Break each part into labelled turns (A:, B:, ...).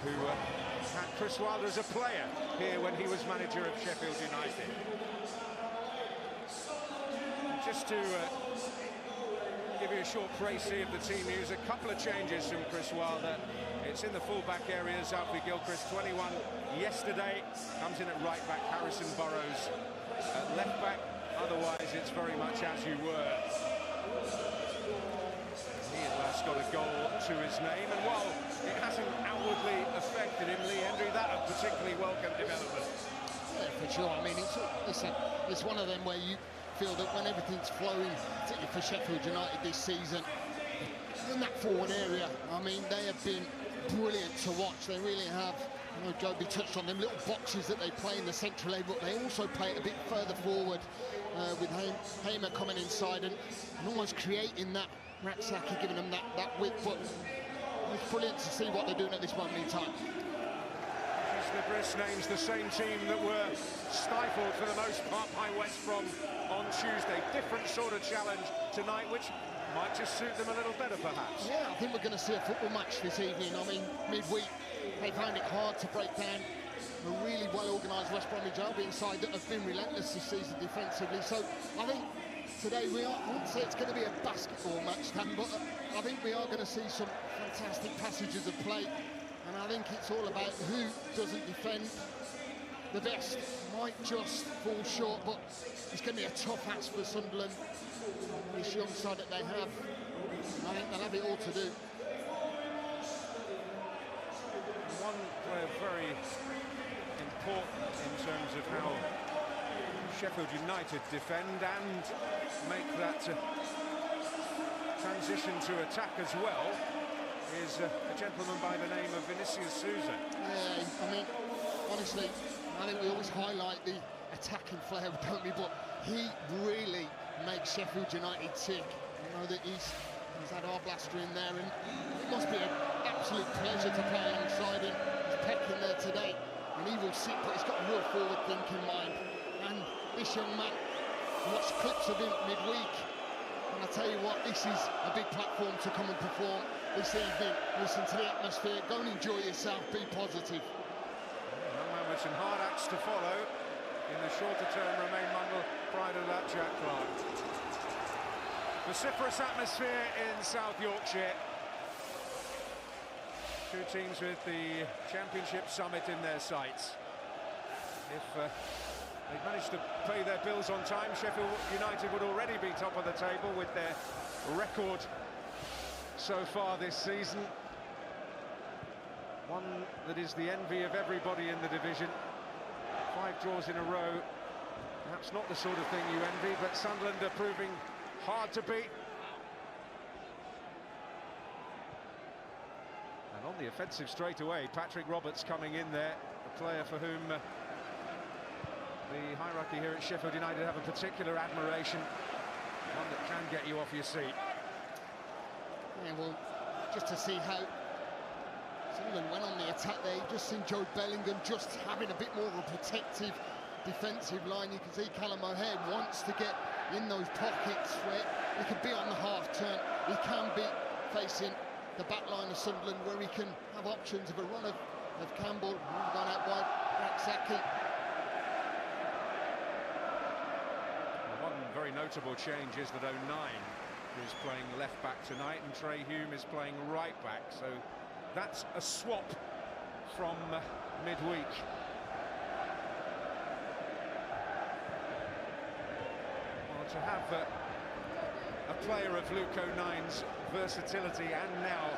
A: who had Chris Wilder as a player here when he was manager of Sheffield United. Just to give you a short précis of the team news, a couple of changes from Chris Wilder. It's in the full-back areas, Alfie Gilchrist, 21 yesterday, comes in at right-back, Harrison Burrows at left-back. Otherwise, it's very much as you were. He at last got a goal to his name, and while it hasn't outwardly affected him, Lee Hendry, that a particularly welcome development.
B: Yeah, for sure. I mean, it's one of them where you feel that when everything's flowing, particularly for Sheffield United this season, in that forward area, I mean, they have been brilliant to watch. They really have. I know Joby touched on them little boxes that they play in the central area, but they also play it a bit further forward with Hamer coming inside and almost creating that Raksaki, giving them that width. But it's brilliant to see what they're doing at this moment in time.
A: Libris names the same team that were stifled for the most part by West Brom on Tuesday. Different sort of challenge tonight, which might just suit them a little better, perhaps.
B: Yeah, I think we're going to see a football match this evening. I mean, midweek, they find it hard to break down a really well-organised West Bromwich Albion side that have been relentless this season defensively. So I think today I wouldn't say it's going to be a basketball match, Dan, but I think we are going to see some fantastic passages of play. And I think it's all about who doesn't defend the best. Might just fall short, but it's going to be a tough ask for Sunderland. This young side that they have, I think they'll have it all to do.
A: One player very important in terms of how Sheffield United defend and make that transition to attack as well is a gentleman by the name of Vinicius Souza.
B: Yeah, I mean, honestly, I think we always highlight the attacking flair, don't we? But he really makes Sheffield United tick. You know that he's had our blaster in there, and it must be an absolute pleasure to play alongside him. He's pecking there today, and he will sit, but he's got a real forward-thinking mind. And this young man, I watched clips of him midweek, and I tell you what, this is a big platform to come and perform this evening. Listen to the atmosphere, go and enjoy yourself, be positive.
A: Young man with some hard acts to follow. In the shorter term, Romain Mundle, prior to that, Jack Clark. Vociferous atmosphere in South Yorkshire. Two teams with the Championship summit in their sights. If they'd managed to pay their bills on time, Sheffield United would already be top of the table with their record so far this season. One that is the envy of everybody in the division. 5 draws in a row. Perhaps not the sort of thing you envy, but Sunderland are proving hard to beat. And on the offensive straight away, Patrick Roberts coming in there, a player for whom the hierarchy here at Sheffield United have a particular admiration. One that can get you off your seat.
B: Yeah, well, just to see how Sunderland went on the attack there, you just seen Joe Bellingham just having a bit more of a protective defensive line. You can see Callum O'Hare wants to get in those pockets where he can be on the half turn. He can be facing the back line of Sunderland where he can have options of a run of Campbell, gone out wide, Raksaki.
A: One very notable change is that O'Nien is playing left back tonight and Trey Hume is playing right back, so that's a swap from midweek. Well, to have a player of Luke O'Nien's versatility and now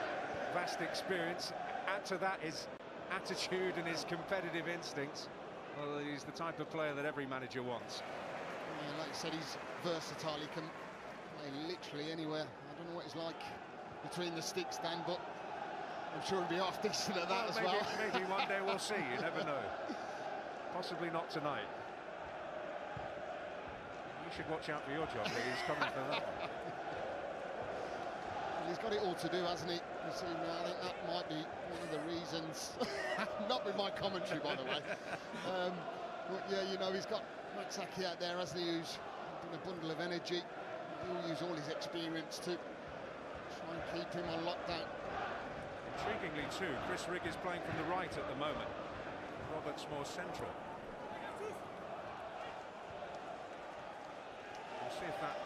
A: vast experience, add to that his attitude and his competitive instincts, well, he's the type of player that every manager wants.
B: Yeah, like I said, he's versatile. He can play literally anywhere. I don't know what he's like between the sticks, Dan, but I'm sure he'll be half decent at that as well.
A: Maybe one day we'll see, you never know. Possibly not tonight. You should watch out for your job, he's coming for that.
B: Well, he's got it all to do, hasn't he? You see, I think that might be one of the reasons. Not with my commentary, by the way. But yeah, you know, he's got Raksaki out there, hasn't he, who's been a bundle of energy. He'll use all his experience to try and keep him on lockdown.
A: Intriguingly too, Chris Rigg is playing from the right at the moment. Roberts more central. We'll see if that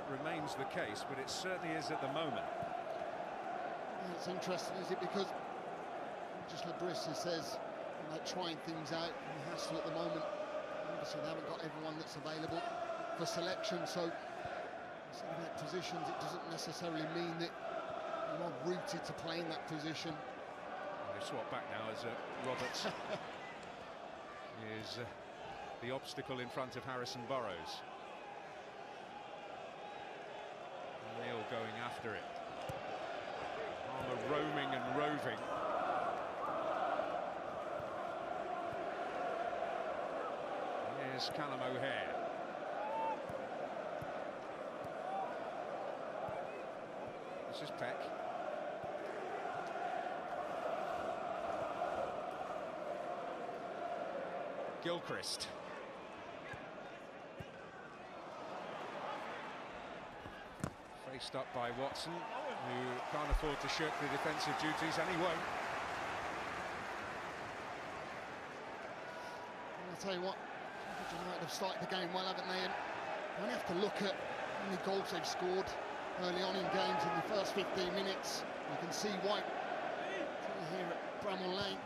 A: remains the case, but it certainly is at the moment.
B: Yeah, it's interesting, is it? Because just Labrissa says about trying things out in Hassel at the moment. Obviously, they haven't got everyone that's available for selection, so about positions, it doesn't necessarily mean that you are rooted to playing that position.
A: They swap back now as Roberts is the obstacle in front of Harrison Burrows. Neil going after it. Armour roaming and roving. Here's Callum O'Hare. This is Peck. Gilchrist. Faced up by Watson, who can't afford to shirk the defensive duties, and he won't.
B: I'll tell you what, United have started the game well, haven't they? And you only have to look at how many goals they've scored early on in games in the first 15 minutes. You can see why. Here at Bramall Lane,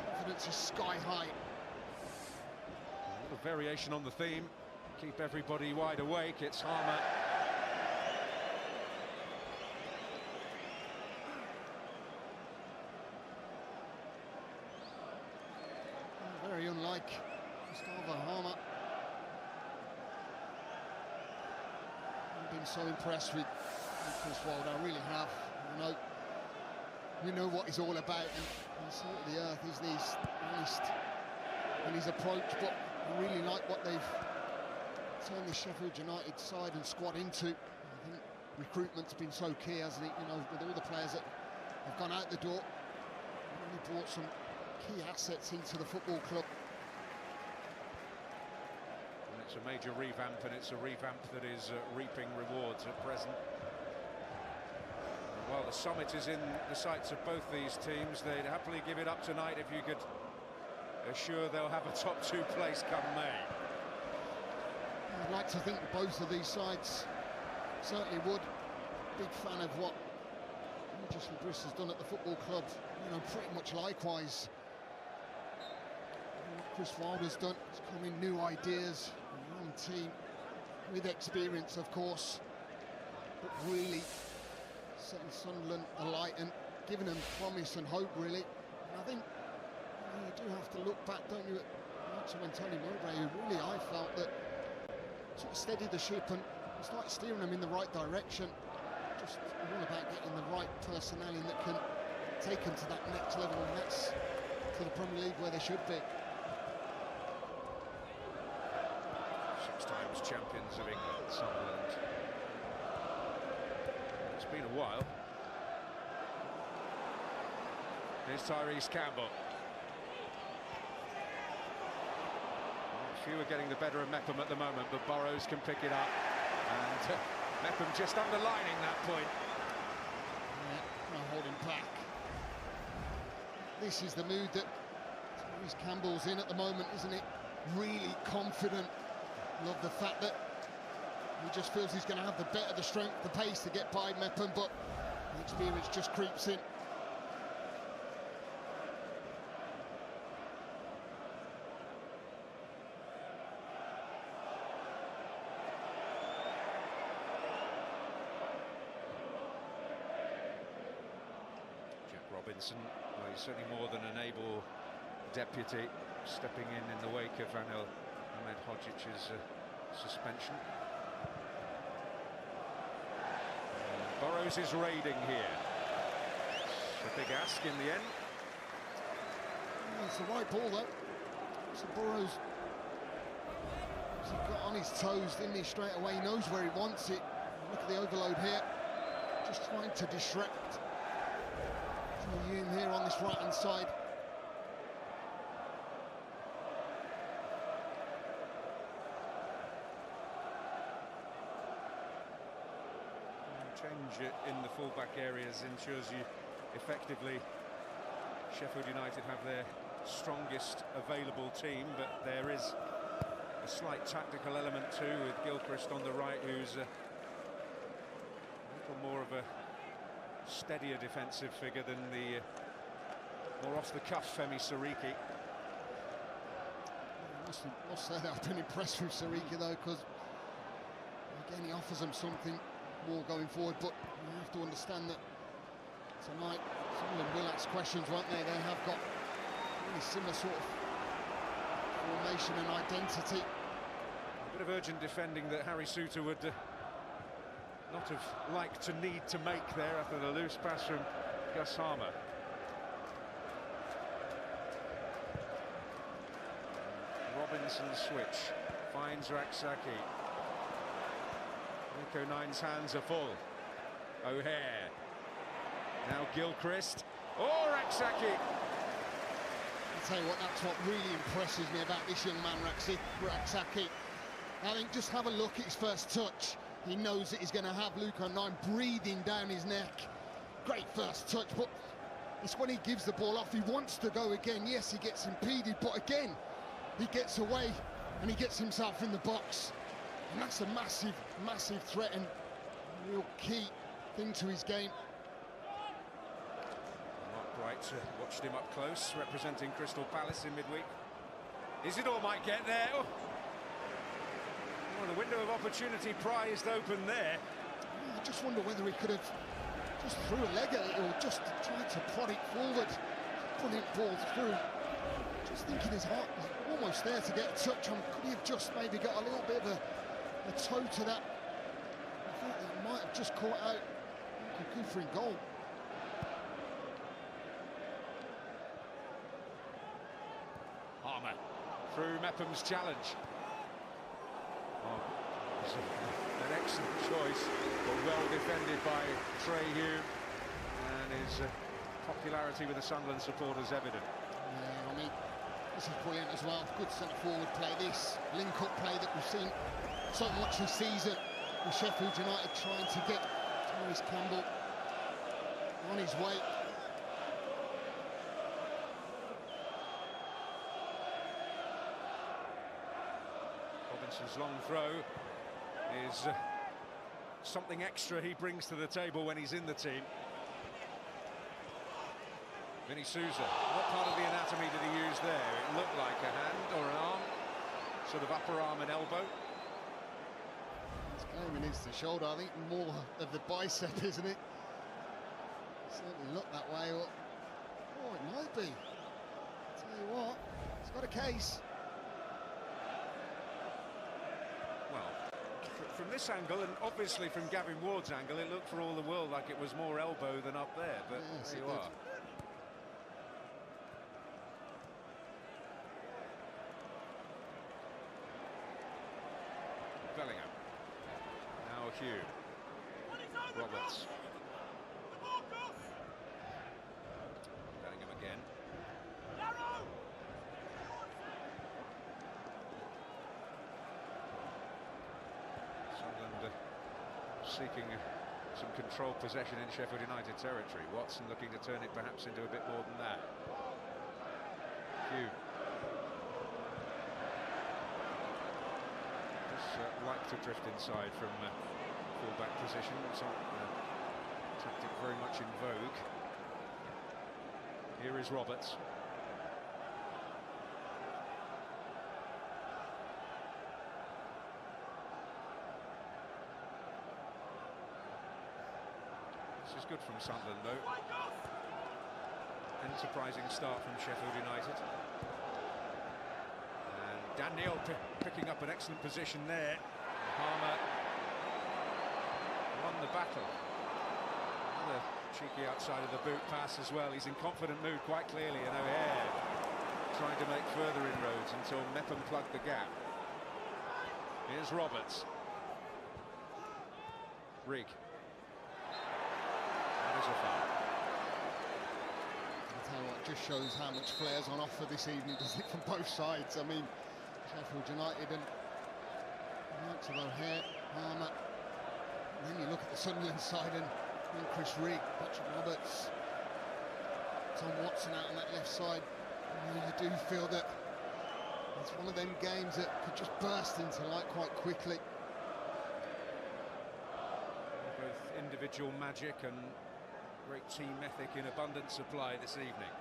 B: confidence is sky high.
A: A little variation on the theme. Keep everybody wide awake. It's Harmer.
B: Very unlike Gustavo Harmer. I've been so impressed with Chris Wilder, I really have. We know what he's all about, and salt of the earth, isn't he? He's honest in his approach, but I really like what they've turned the Sheffield United side and squad into. I think recruitment's been so key, hasn't it? With all the players that have gone out the door, really brought some key assets into the football club.
A: And it's a major revamp, and it's a revamp that is reaping rewards at present. While the summit is in the sights of both these teams, they'd happily give it up tonight if you could assure they'll have a top 2 place come May.
B: I'd like to think both of these sides certainly would. Big fan of what Regis Labrissa has done at the football club, pretty much likewise. What Chris Wilder's done, he's come in new ideas, a young team with experience, of course, but really setting Sunderland alight and giving them promise and hope, really. And I think you do have to look back, don't you, to when Tony Mowbray, who really, I felt that sort of steadied the ship and started steering them in the right direction. Just all about getting the right personnel in that can take them to that next level, and that's to the Premier League where they should be.
A: 6 times champions of England, Sunderland. It's been a while. Here's Tyrese Campbell. Few are getting the better of Mepham at the moment, but Burrows can pick it up. And Mepham just underlining that point.
B: Yeah, no holding back. This is the mood that Tyrese Campbell's in at the moment, isn't it? Really confident. Love the fact that he just feels he's going to have the better, the strength, the pace to get by Mepham, but the experience just creeps in.
A: Robinson, well, he's certainly more than an able deputy, stepping in the wake of Anel Ahmed Hodgic's suspension. Burrows is raiding here. It's a big ask in the end.
B: It's the right ball, though. So Burrows, he got on his toes, didn't he, straight away? He knows where he wants it. Look at the overload here. Just trying to distract Hume here on this right-hand side.
A: Change in the full-back areas ensures you effectively Sheffield United have their strongest available team, but there is a slight tactical element too, with Gilchrist on the right, who's a little more of a steadier defensive figure than the more off-the-cuff Femi Siriki.
B: I must say that I've been impressed with Siriki though, because again he offers them something more going forward, but you have to understand that tonight Sunderland will ask questions, won't they? They have got really similar sort of formation and identity.
A: A bit of urgent defending that Harry Souttar would not have liked to need to make there after the loose pass from Gus Harmer. Robinson switch, finds Raksaki. Nico Nine's hands are full. O'Hare. Now Gilchrist. Oh, Raksaki!
B: I'll tell you what, that's what really impresses me about this young man, Raksaki. I think just have a look at his first touch. He knows that he's going to have Luke Nine breathing down his neck. Great first touch, but it's when he gives the ball off, he wants to go again. Yes, he gets impeded, but again, he gets away and he gets himself in the box. And that's a massive, massive threat and a real key thing to his game.
A: Mark Bright watched him up close, representing Crystal Palace in midweek. Isidore might get there. Oh, the window of opportunity prized open there.
B: I just wonder whether he could have just threw a leg at it or just tried to prod it forward. Brilliant ball through. Just thinking his heart was almost there to get a touch on. Could he have just maybe got a little bit of a toe to that? I thought he might have just caught out good for in goal.
A: Harmer through Mepham's challenge. Oh, it's an excellent choice, but well defended by Trey Hume, and his popularity with the Sunderland supporters evident.
B: Yeah, I mean, this is brilliant as well. Good centre-forward play. This link-up play that we've seen so much this season with Sheffield United trying to get Tyrese Campbell on his way. Robinson's long throw is something extra he brings to the table when he's in the team. Vinny Souza, what part of the anatomy did he use there? It looked like a hand or an arm, sort of upper arm and elbow. It's going into the shoulder, I think more of the bicep, isn't it? Certainly looked that way. Oh, it might be. Tell you what, it's got a case. Well, from this angle, and obviously from Gavin Ward's angle, it looked for all the world like it was more elbow than up there, but yes, there you are. Bellingham. Now Hugh. Roberts. Bellingham again. Sunderland seeking some controlled possession in Sheffield United territory. Watson looking to turn it perhaps into a bit more than that. Hugh. Like to drift inside from full-back position. It's a tactic very much in vogue. Here is Roberts. This is good from Sunderland, though. Enterprising start from Sheffield United. Daniel picking up an excellent position there. Harmer won the battle. Another cheeky outside of the boot pass as well. He's in confident mood quite clearly, and O'Hare trying to make further inroads until Mepham plugged the gap. Here's Roberts. Rigg. That is a foul. I'll tell you what, just shows how much flair's on offer this evening, doesn't it, from both sides? I mean, Sheffield United and the likes of O'Hare, Harmer. And then you look at the Sunderland side and Chris Rigg, Patrick Roberts. Tom Watson out on that left side. You do feel that it's one of them games that could just burst into light quite quickly.
A: Both individual magic and great team ethic in abundant supply this evening.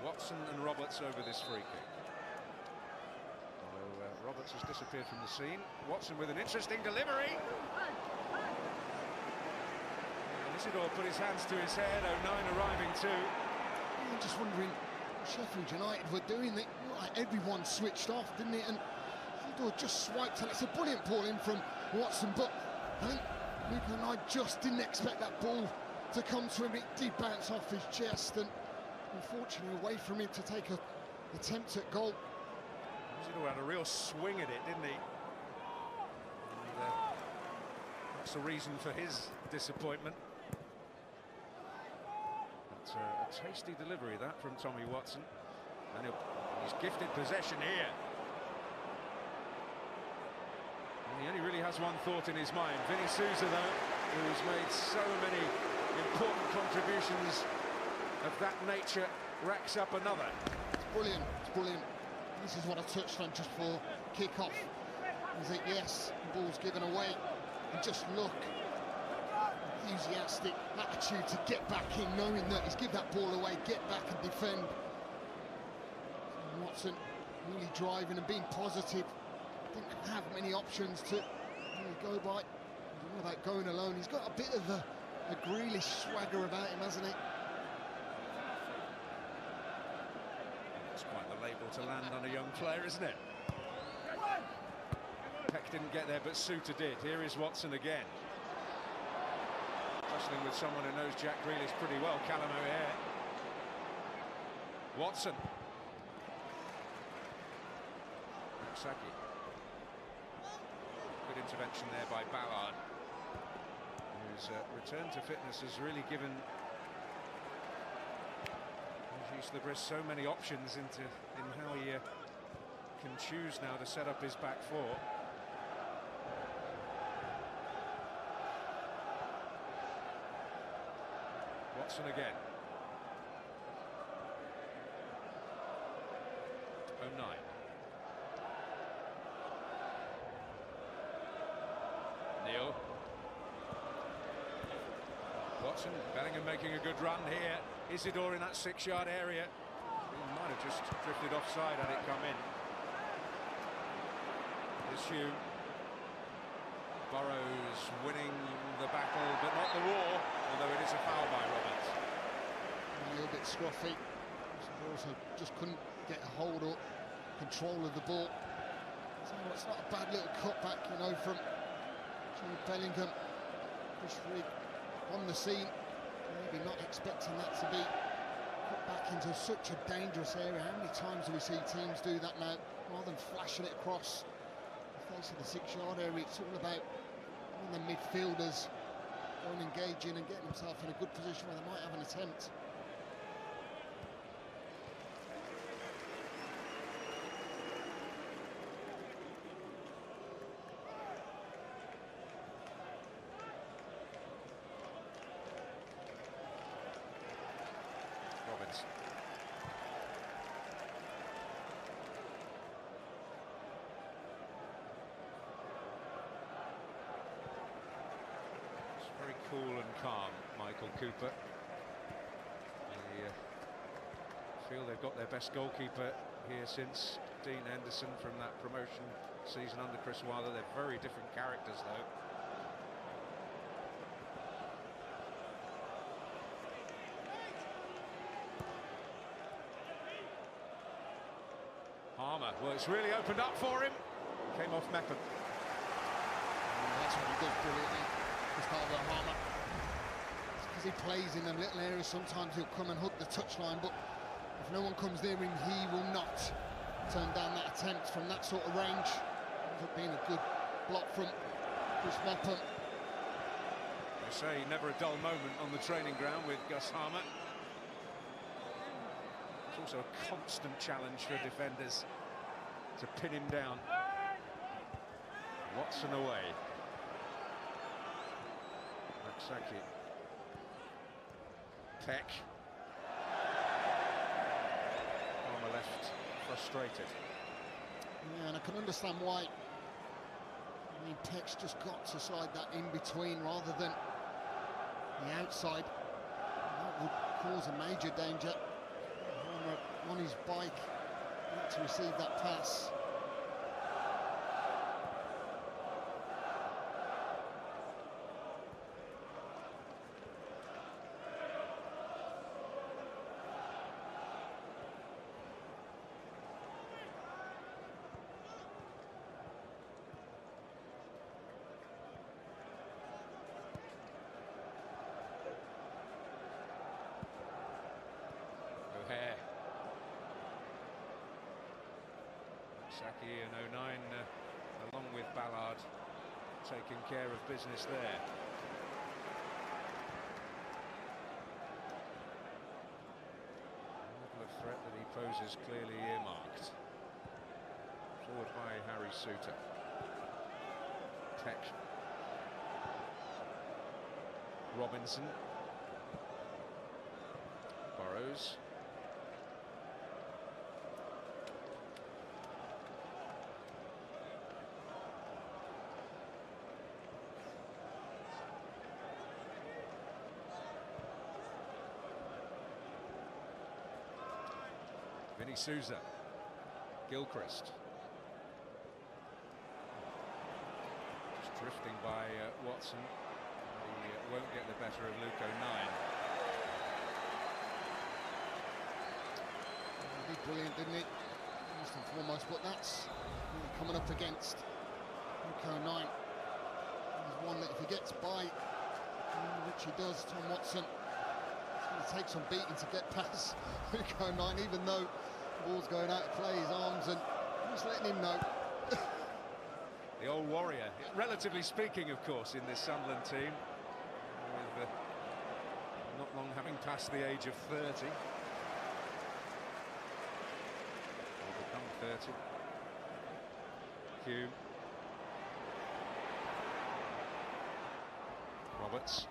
A: Watson and Roberts over this free kick. So, Roberts has disappeared from the scene. Watson with an interesting delivery. Isidore put his hands to his head. 09 arriving too.
B: I'm just wondering what Sheffield United were doing. Everyone switched off, didn't it? And Isidore just swiped, and it's a brilliant ball in from Watson. But I think Luca and I just didn't expect that ball to come to him. It did bounce off his chest, and unfortunately away from him to take an attempt at goal.
A: Isidore had a real swing at it, didn't he? And, that's the reason for his disappointment. That's a tasty delivery, that, from Tommy Watson. And he's gifted possession here. And he only really has one thought in his mind. Vinny Souza, though, who's made so many important contributions of that nature, racks up another.
B: It's brilliant, it's brilliant. This is what I touched on just for kick-off. Is that, yes, the ball's given away, and just look, enthusiastic attitude to get back in, knowing that he's give that ball away, get back and defend. And Watson really driving and being positive. Didn't have many options to really go by. All about going alone. He's got a bit of a Grealish swagger about him, hasn't he?
A: It's quite the label to land on a young player, isn't it? Peck didn't get there, but Suter did. Here is Watson again. Wrestling with someone who knows Jack Grealish pretty well, Callum O'Hare. Watson. Saki. Good intervention there by Ballard, whose return to fitness has really given Regis Lebris so many options in how he can choose now to set up his back four. Watson again. 09. Neil. Watson, Bellingham making a good run here. Isidore in that 6-yard area. He might have just drifted offside had it come in. Here's Hume. Burrows winning the battle, but not the war, although it is a foul by Roberts.
B: A little bit scruffy. Also just couldn't get a hold or control of the ball. So it's not a bad little cutback, you know, from Bellingham. Chris Rigg on the scene, maybe not expecting that to be put back into such a dangerous area. How many times do we see teams do that now? Rather than flashing it across the face of the 6-yard area, it's all about the midfielders going engaging and getting themselves in a good position where they might have an attempt.
A: Roberts. Very cool and calm, Michael Cooper. They feel they've got their best goalkeeper here since Dean Henderson from that promotion season under Chris Wilder. They're very different characters, though. Harmer, well, it's really opened up for him. Came off Mepham.
B: That's what he does brilliantly. It's not about Harmer. It's because he plays in them little areas. Sometimes he'll come and hook the touchline, but if no one comes near him, he will not turn down that attempt from that sort of range. Ends up being a good block from Chris Mepham.
A: They say never a dull moment on the training ground with Gus Harmer. It's also a constant challenge for defenders to pin him down. Watson away. Saki. Peck. On the left, frustrated.
B: Yeah, and I can understand why. I mean, Peck's just got to slide that in between rather than the outside. That would cause a major danger. On his bike, not to receive that pass.
A: O'Hare. Saki and 09 along with Ballard taking care of business there. The level of threat that he poses clearly earmarked. Forward by Harry Suter. Tech. Robinson. Burrows. Vinny Souza, Gilchrist, just drifting by Watson. He won't get the better of Luke 09.
B: He did brilliant, didn't he? First and foremost, but that's coming up against Luke 09. He's one that if he gets by, which he does, Tom Watson, it's going to take some beating to get past Luke 09, even though the ball's going out of play, his arms, and just letting him know.
A: The old warrior, relatively speaking, of course, in this Sunderland team, with not long having passed the age of 30. Will become 30. Hume. Roberts.